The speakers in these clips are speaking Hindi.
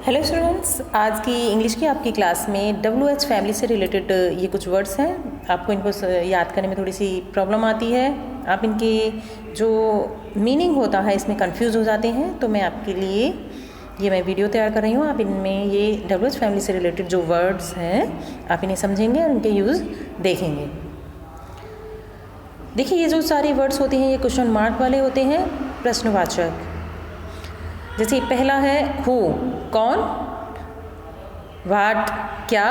हेलो स्टूडेंट्स, आज की इंग्लिश की आपकी क्लास में WH फैमिली से रिलेटेड ये कुछ वर्ड्स हैं। आपको इनको याद करने में थोड़ी सी प्रॉब्लम आती है। आप इनके जो मीनिंग होता है इसमें कंफ्यूज हो जाते हैं। तो मैं आपके लिए ये मैं वीडियो तैयार कर रही हूँ। आप इनमें ये WH फैमिली से रिलेटेड जो वर्ड्स हैं आप इन्हें समझेंगे और उनके यूज़ देखेंगे। देखिए, ये जो सारे वर्ड्स होते हैं ये क्वेश्चन मार्क वाले होते हैं, प्रश्नवाचक। जैसे पहला है हु, कौन, व्हाट, क्या,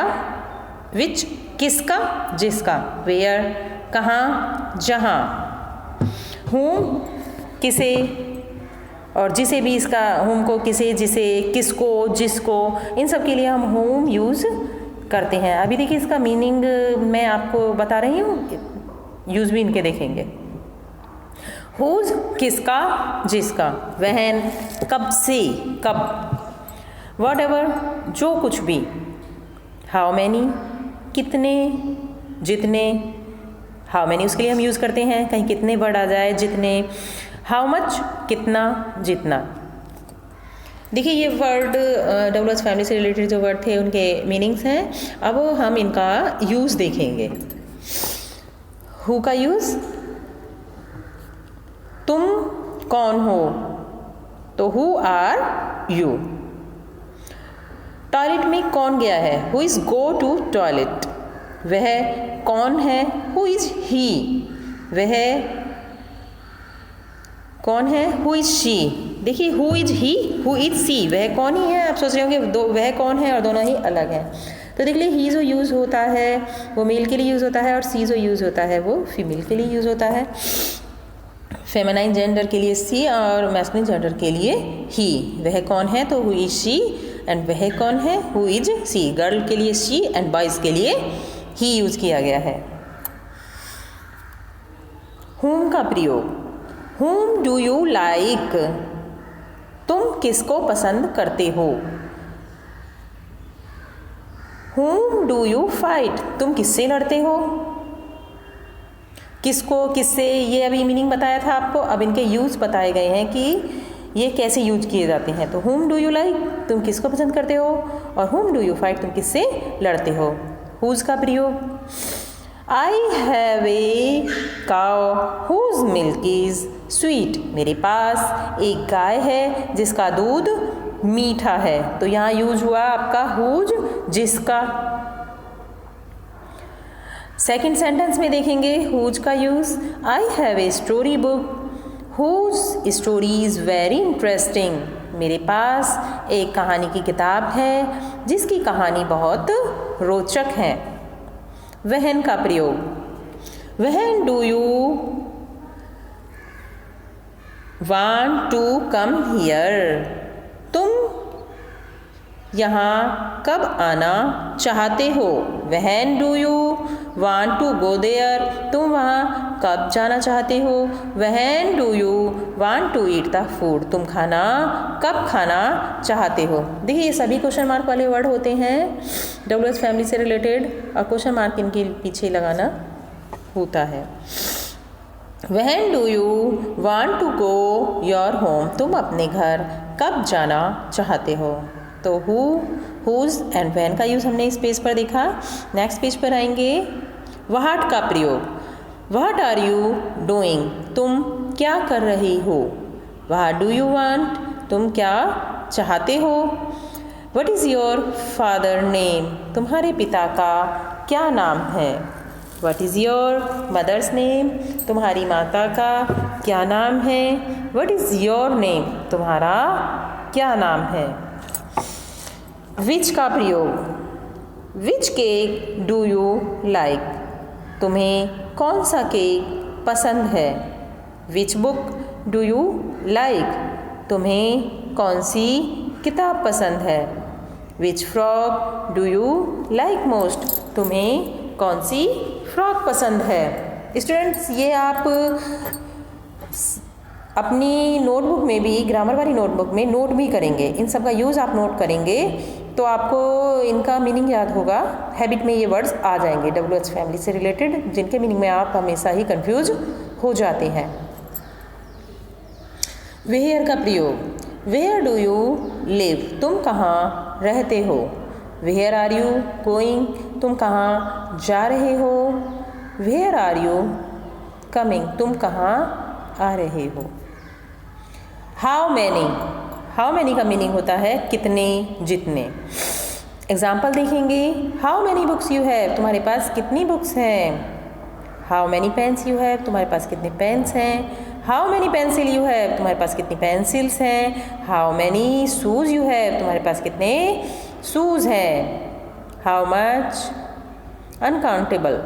विच, किसका, जिसका, वेयर, कहाँ, जहाँ, हुम, किसे, और जिसे भी इसका हुम को किसे, जिसे, किसको, जिसको, इन सब के लिए हम हुम यूज़ करते हैं। अभी देखिए इसका मीनिंग मैं आपको बता रही हूँ, यूज़ भी इनके देखेंगे। हुज, किसका, जिसका, वहन, कब से, कब, वट एवर, जो कुछ भी, हाउ मैनी, कितने, जितने, हाउ मैनी उसके लिए हम यूज़ करते हैं, कहीं कितने वर्ड आ जाए, जितने, हाउ मच, कितना, जितना। देखिए ये वर्ड WH फैमिली से रिलेटेड जो वर्ड थे उनके मीनिंग्स हैं। अब हम इनका यूज़ देखेंगे। हु का यूज़, तुम कौन हो, तो हु आर यू। टॉयलेट में कौन गया है, who is go to toilet. वह कौन है, हु इज़ ही। वह कौन है, हु इज़ शी। देखिए who is he, who is she, वह कौन ही है। आप सोच रहे होंगे दो वह कौन है और दोनों ही अलग हैं। तो देख लीजिए ही जो यूज़ होता है वो मेल के लिए यूज़ होता है और सी जो यूज़ होता है वो फीमेल के लिए यूज़ होता है। फेमिनाइन जेंडर के लिए सी और मैस्कुलिन जेंडर के लिए ही। वह कौन है तो हु इज शी, एंड वह कौन है हु इज सी। गर्ल के लिए शी एंड बॉयज़ के लिए ही यूज़ किया गया है। हुम का प्रयोग, हुम डू यू लाइक, तुम किसको पसंद करते हो। हुम डू यू फाइट, तुम किससे लड़ते हो। किसको, किससे, ये अभी मीनिंग बताया था आपको। अब इनके यूज़ बताए गए हैं कि ये कैसे यूज किए जाते हैं। तो हुम डू यू लाइक, तुम किसको पसंद करते हो, और हुम डू यू फाइट, तुम किससे लड़ते हो। हुज का प्रयोग, I have a cow whose milk is sweet, मेरे पास एक गाय है जिसका दूध मीठा है। तो यहाँ यूज हुआ आपका हुज, जिसका। सेकेंड सेंटेंस में देखेंगे हुज का use, I have a story book whose story is very interesting, मेरे पास एक कहानी की किताब है जिसकी कहानी बहुत रोचक है। वहन का प्रयोग, when do you want to come here, तुम यहाँ कब आना चाहते हो। When do you want to go there, तुम वहाँ कब जाना चाहते हो। When do you want to eat the food, तुम खाना कब खाना चाहते हो। देखिए ये सभी क्वेश्चन मार्क वाले वर्ड होते हैं WH फैमिली से रिलेटेड, और क्वेश्चन मार्क इनके पीछे लगाना होता है। When do you want to go your home, तुम अपने घर कब जाना चाहते हो। तो हु, हुज एंड वैन का यूज़ हमने इस पेज पर देखा। नेक्स्ट पेज पर आएंगे व्हाट का प्रयोग, व्हाट आर यू डूइंग, तुम क्या कर रही हो। व्हाट डू यू वांट, तुम क्या चाहते हो। What is your father name, तुम्हारे पिता का क्या नाम है। What is your mother's name, तुम्हारी माता का क्या नाम है। व्हाट इज़ योर नेम, तुम्हारा क्या नाम है। विच का प्रयोग, which cake do you like, तुम्हें कौन सा केक पसंद है। Which book do you like, तुम्हें कौन सी किताब पसंद है। Which frock do you like most, तुम्हें कौन सी फ्रॉक पसंद है। स्टूडेंट्स, ये आप अपनी नोटबुक में भी, ग्रामर वाली नोटबुक में नोट भी करेंगे। इन सब का यूज़ आप नोट करेंगे तो आपको इनका मीनिंग याद होगा। हैबिट में ये वर्ड्स आ जाएंगे WH फैमिली से रिलेटेड, जिनके मीनिंग में आप हमेशा ही कंफ्यूज हो जाते हैं। वेयर का प्रयोग, वेयर डू यू लिव, तुम कहाँ रहते हो। वेयर आर यू गोइंग, तुम कहाँ जा रहे हो। वेयर आर यू कमिंग, तुम कहाँ आ रहे हो। हाउ मैनी का मीनिंग होता है कितने, जितने। एग्जाम्पल देखेंगे। How many books you have, तुम्हारे पास कितनी बुक्स हैं। How many pens you have, तुम्हारे पास कितने पेन्स हैं। How many pencil you have, तुम्हारे पास कितनी पेंसिल्स हैं। How many shoes you have, तुम्हारे पास कितने शूज़ हैं। How much, uncountable.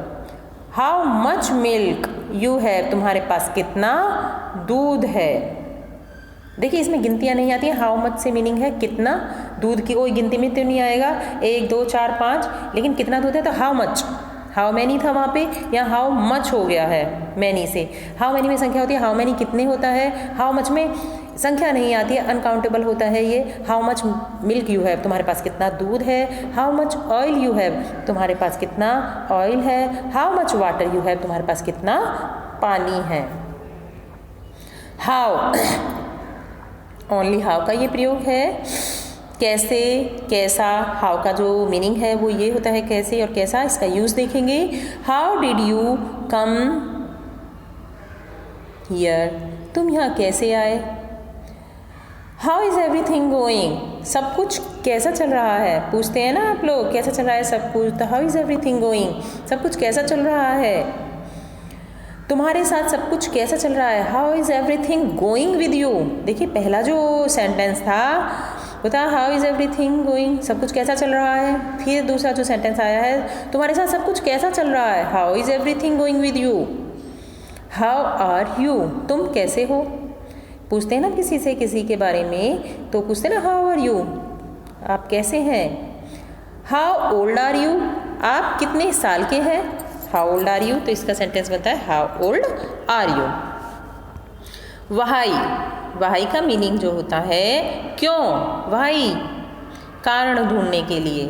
How much milk you have, तुम्हारे पास कितना दूध है। देखिए इसमें गिनतियाँ नहीं आती हैं। हाउ मच से मीनिंग है कितना, दूध की कोई गिनती में तो नहीं आएगा 1 2 4 5, लेकिन कितना दूध है तो हाउ मच। हाउ मैनी था वहाँ पे, यहाँ हाउ मच हो गया है मैनी से। हाउ मैनी में संख्या होती है, हाउ मैनी कितने होता है। हाउ मच में संख्या नहीं आती है, अनकाउंटेबल होता है ये। How much milk you have, तुम्हारे पास कितना दूध है। How much oil you have, तुम्हारे पास कितना ऑयल है। How much water you have, तुम्हारे पास कितना पानी है। हाउ, ओनली हाउ का ये प्रयोग है। कैसे, कैसा, हाउ का जो मीनिंग है वो ये होता है कैसे और कैसा, इसका यूज़ देखेंगे। How did you come here, तुम यहाँ कैसे आए। हाउ इज़ एवरीथिंग गोइंग, सब कुछ कैसा चल रहा है। पूछते हैं ना आप लोग कैसा चल रहा है सब कुछ, तो हाउ इज़ एवरीथिंग गोइंग, सब कुछ कैसा चल रहा है। तुम्हारे साथ सब कुछ कैसा चल रहा है। How is everything going with you. देखिए पहला जो सेंटेंस था वो था हाउ इज़ एवरीथिंग गोइंग, सब कुछ कैसा चल रहा है। फिर दूसरा जो सेंटेंस आया है तुम्हारे साथ सब कुछ कैसा चल रहा है, how is everything going with you. How are you, तुम कैसे हो। पूछते हैं ना किसी से किसी के बारे में तो पूछते हैं ना हाउ आर यू, आप कैसे हैं। हाउ ओल्ड आर यू, आप कितने साल के हैं। हाउ ओल्ड आर यू, तो इसका सेंटेंस बनता है how old are you. Why, why का मीनिंग जो होता है क्यों। व्हाई, कारण ढूंढने के लिए,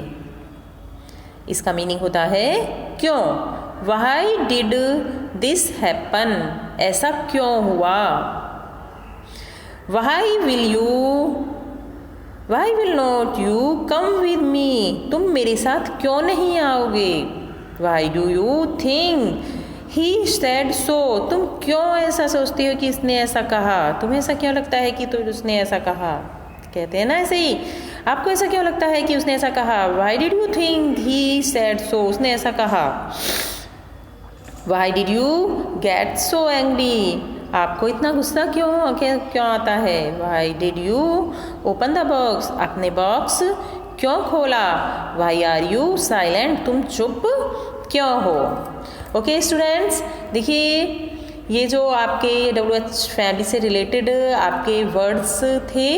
इसका मीनिंग होता है क्यों। व्हाई डिड दिस हैपन, ऐसा क्यों हुआ। Why will you, why will not you come with me, तुम मेरे साथ क्यों नहीं आओगे। Why do you think he said so, तुम क्यों ऐसा सोचती हो कि इसने ऐसा कहा, तुम्हें ऐसा क्यों लगता है कि तो उसने ऐसा कहा। कहते हैं ना ऐसे ही, आपको ऐसा क्यों लगता है कि उसने ऐसा कहा। Why did you think he said so, उसने ऐसा कहा। Why did you get so angry, आपको इतना गुस्सा क्यों आता है। Why did you open the box, आपने बॉक्स क्यों खोला। व्हाई आर यू साइलेंट, तुम चुप क्यों हो। ओके स्टूडेंट्स, देखिए ये जो आपके WH फैमिली से रिलेटेड आपके वर्ड्स थे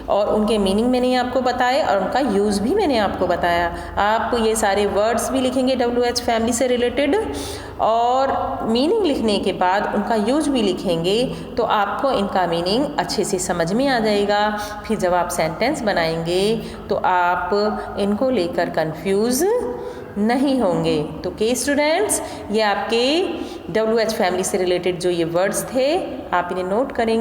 और उनके मीनिंग मैंने आपको बताए और उनका यूज़ भी मैंने आपको बताया। आप ये सारे वर्ड्स भी लिखेंगे WH फैमिली से रिलेटेड और मीनिंग लिखने के बाद उनका यूज भी लिखेंगे तो आपको इनका मीनिंग अच्छे से समझ में आ जाएगा। फिर जब आप सेंटेंस बनाएंगे तो आप इनको लेकर कंफ्यूज नहीं होंगे। तो के स्टूडेंट्स, ये आपके WH फैमिली से रिलेटेड जो ये वर्ड्स थे आप इन्हें नोट करेंगे।